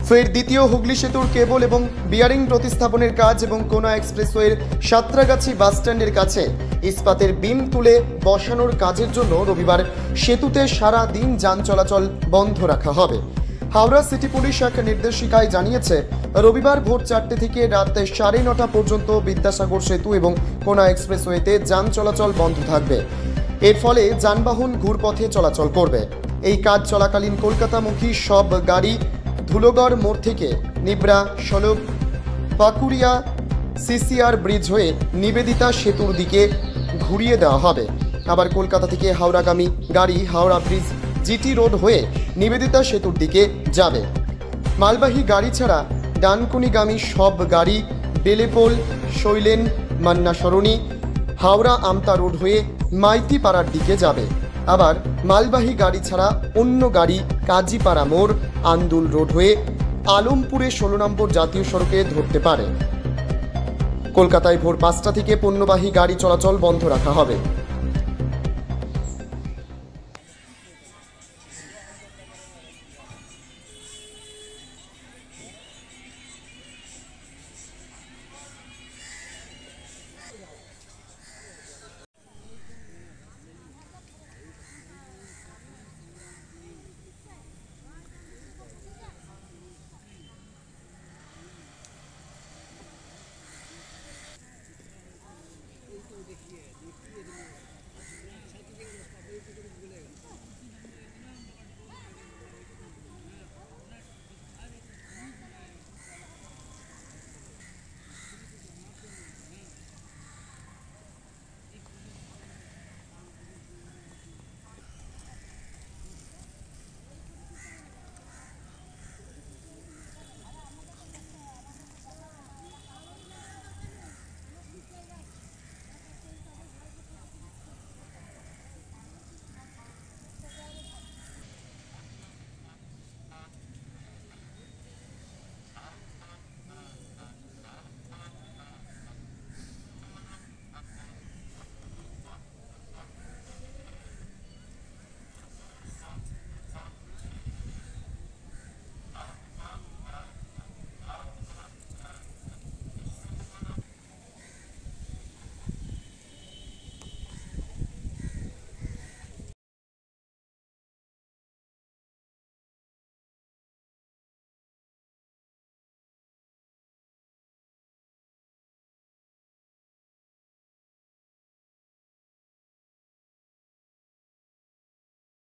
ফের দ্বিতীয় হুগলি সেতুর কেবল এবং বিয়ারিং প্রতিস্থাপনের কাজ এবং কোনা এক্সপ্রেসওয়ের সাঁতরাগাছি বাসস্ট্যান্ডের কাছে ইস্পাতের বিম তুলে বসানোর কাজের জন্য রবিবার সেতুতে সারা দিন যান চলাচল বন্ধ রাখা হবে। হাওড়া সিটি পুলিশ এক নির্দেশিকায় জানিয়েছে, রবিবার ভোর 4টে থেকে রাত 9:30 পর্যন্ত বিদ্যাসাগর সেতু এবং কোনা এক্সপ্রেসওয়েতে যান চলাচল বন্ধ থাকবে। এর ফলে যানবাহন ঘুরপথে চলাচল করবে। এই কাজ চলাকালীন কলকাতামুখী সব গাড়ি ধুলোগড় মোড় থেকে নিবরা, সলভ, পাকুড়িয়া, সিসিআর ব্রিজ হয়ে নিবেদিতা সেতুর দিকে ঘুরিয়ে দেওয়া হবে। আবার কলকাতা থেকে হাওড়াগামী গাড়ি হাওড়া ব্রিজ, জিটি রোড হয়ে নিবেদিতা সেতুর দিকে যাবে। মালবাহী গাড়ি ছাড়া ডানকুনিগামী সব গাড়ি বেলেপোল, শৈলেন, মান্না সরণি, হাওড়া আমতা রোড হয়ে মাইতিপাড়ার দিকে যাবে। আবার মালবাহী গাড়ি ছাড়া অন্য গাড়ি কাজীপাড়া মোড়, আন্দুল রোড হয়ে আলমপুরে 16 নম্বর জাতীয় সড়কে ধরতে পারে। কলকাতায় ভোর 5টা থেকে পণ্যবাহী গাড়ি চলাচল বন্ধ রাখা হবে।